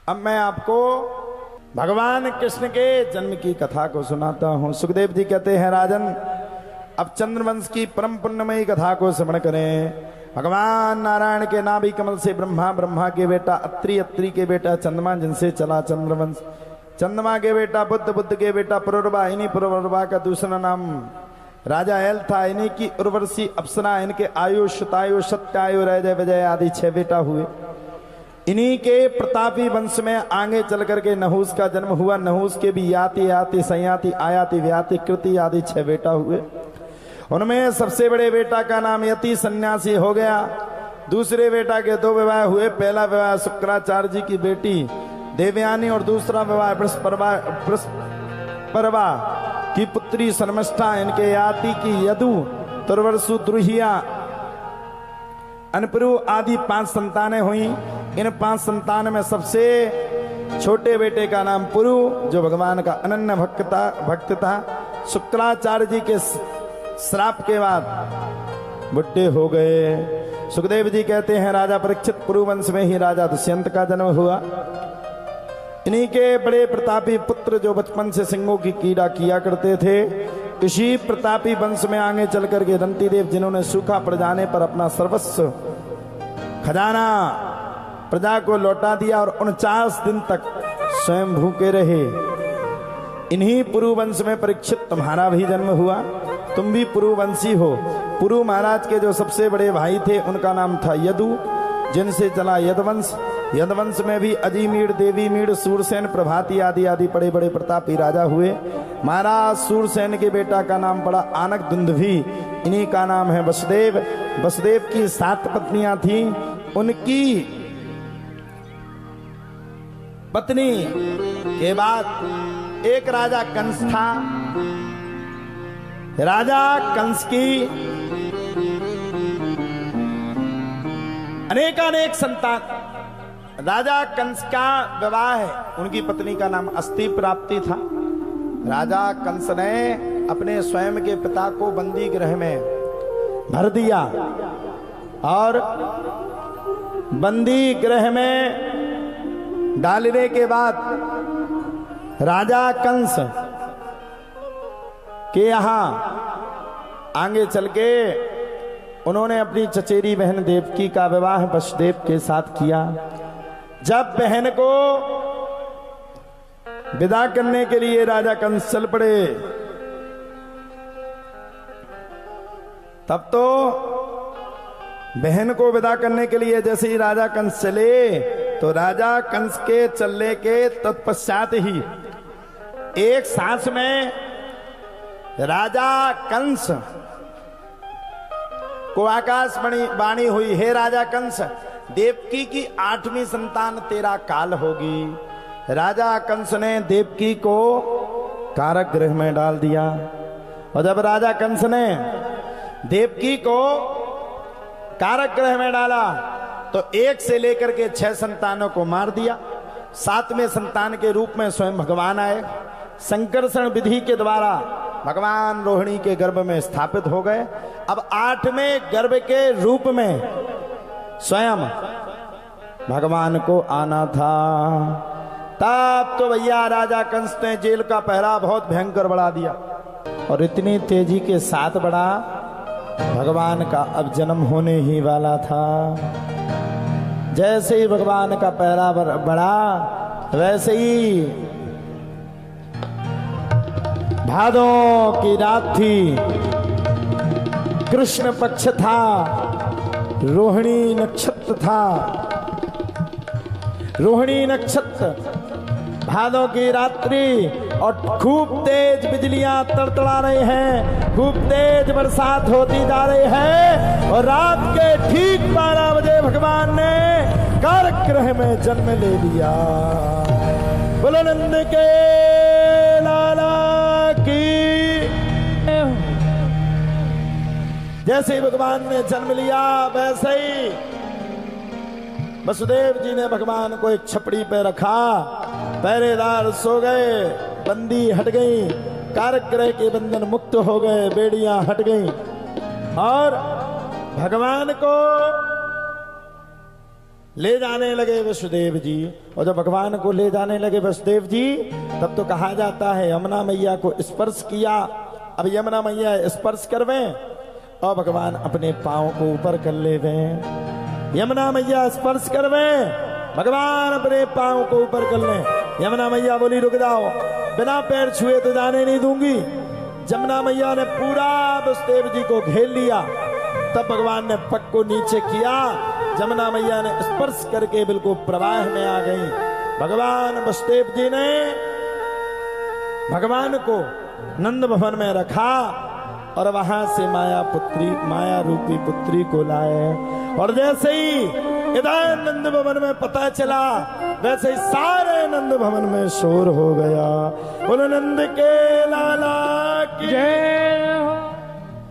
अब मैं आपको भगवान कृष्ण के जन्म की कथा को सुनाता हूं। सुखदेव जी कहते हैं, राजन अब चंद्रवंश की परम पुण्यमयी कथा को श्रवण करें। भगवान नारायण के नाभि कमल से ब्रह्मा, ब्रह्मा के बेटा अत्रि, अत्रि के बेटा चंद्रमा, जिनसे चला चंद्रवंश, चंद्रमा के बेटा बुद्ध, बुद्ध के बेटा पुरुरवा, इन्हीं पुरुरवा का दूसरा नाम राजा एल था। इन्हीं की उर्वशी अप्सरा, इनके आयु, शतायु, सत्यायु, रजय, विजय आदि 6 बेटा हुए। इन्हीं के प्रतापी वंश में आगे चल करके नहुस का जन्म हुआ। नहुस के भी याति, याति, संयाति, आयाति, व्याति, कृति आदि 6 बेटा हुए। उनमें सबसे बड़े बेटा का नाम यति सन्यासी हो गया। दूसरे बेटा के 2 विवाह हुए। पहला विवाह शुक्राचार्य जी की बेटी देवयानी और दूसरा विवाह बृहस्परवा की पुत्री शर्मिष्ठा। इनके याति की यदु, तुर्वसु, द्रुहिया, अनपुरु आदि 5 संतानें हुई। इन 5 संतान में सबसे छोटे बेटे का नाम पुरु, जो भगवान का अनन्य भक्त था। शुक्राचार्य जी के श्राप के बाद बुढ़े हो गए। सुखदेव जी कहते हैं, राजा परीक्षित पुरु वंश में ही राजा दुष्यंत का जन्म हुआ। इन्हीं के बड़े प्रतापी पुत्र जो बचपन से सिंहों की कीड़ा किया करते थे, इसी प्रतापी वंश में आगे चल करके दंती देव, जिन्होंने सूखा पड़ जाने पर अपना सर्वस्व खजाना प्रजा को लौटा दिया और 49 दिन तक स्वयं भूखे रहे। इन्हीं पुरु वंश में परीक्षित तुम्हारा भी जन्म हुआ। तुम भी पुरुवंशी हो। पुरु महाराज के जो सबसे बड़े भाई थे उनका नाम था यदु, जिनसे चला यदवंश। यदवंश में भी अजीमीड़, देवीमीड़, सूरसेन, प्रभाती आदि आदि बड़े बड़े प्रतापी राजा हुए। महाराज सूरसेन के बेटा का नाम पड़ा आनक दुंदुभी। इन्हीं का नाम है वसुदेव। वसुदेव की 7 पत्नियां थीं। उनकी पत्नी के बाद एक राजा कंस था। राजा कंस की अनेकानेक संतान। राजा कंस का विवाह है, उनकी पत्नी का नाम अस्ति प्राप्ति था। राजा कंस ने अपने स्वयं के पिता को बंदी गृह में भर दिया और बंदी गृह में डालने के बाद राजा कंस के यहाँ आगे चल के उन्होंने अपनी चचेरी बहन देवकी का विवाह वसुदेव के साथ किया। जब बहन को विदा करने के लिए राजा कंस चल पड़े, तब तो बहन को विदा करने के लिए जैसे ही राजा कंस चले, तो राजा कंस के चलने के तत्पश्चात ही एक सांस में राजा कंस को आकाशवाणी हुई, हे राजा कंस, देवकी की 8वीं संतान तेरा काल होगी। राजा कंस ने देवकी को कारागृह में डाल दिया। और जब राजा कंस ने देवकी को कारागृह में डाला तो 1 से लेकर के 6 संतानों को मार दिया। 7वें संतान के रूप में स्वयं भगवान आए। संकर्षण विधि के द्वारा भगवान रोहिणी के गर्भ में स्थापित हो गए। अब 8वें गर्भ के रूप में स्वयं भगवान को आना था। तब तो भैया राजा कंस ने जेल का पहरा बहुत भयंकर बढ़ा दिया और इतनी तेजी के साथ बढ़ा, भगवान का अब जन्म होने ही वाला था। जैसे ही भगवान का पहरा बढ़ा, वैसे ही भादों की रात थी, कृष्ण पक्ष था, रोहिणी नक्षत्र था। रोहिणी नक्षत्र, भादों की रात्रि और खूब तेज बिजलियां तड़तड़ा रही हैं, खूब तेज बरसात होती जा रही है। और रात के ठीक 12 बजे भगवान ने कारागृह में जन्म ले लिया। बोलो नंद के लाला की। जैसे ही भगवान ने जन्म लिया, वैसे ही वसुदेव जी ने भगवान को एक छपड़ी पे रखा। पहरेदार सो गए, बंदी हट गई, कारागृह के बंधन मुक्त हो गए, बेड़ियां हट गई और भगवान को ले जाने लगे वसुदेव जी। और जब भगवान को ले जाने लगे वसुदेव जी, तब तो कहा जाता है यमुना मैया को स्पर्श किया। अब यमुना मैया स्पर्श करवें और भगवान अपने पांव को ऊपर कर लेवे। यमुना मैया स्पर्श करवें, भगवान अपने पांव को ऊपर कर लें। यमुना मैया बोली रुक जाओ, बिना पैर छुए तो जाने नहीं दूंगी। यमुना मैया ने पूरा वसुदेव जी को घेर लिया। तब भगवान ने पग को नीचे किया, यमुना मैया ने स्पर्श करके बिल्कुल प्रवाह में आ गई। भगवान वसुदेव जी ने भगवान को नंद भवन में रखा और वहां से माया रूपी पुत्री को लाए। और जैसे ही इधर नंद भवन में पता चला, वैसे ही सारे नंद भवन में शोर हो गया। बोलो नंद के लाला की जय।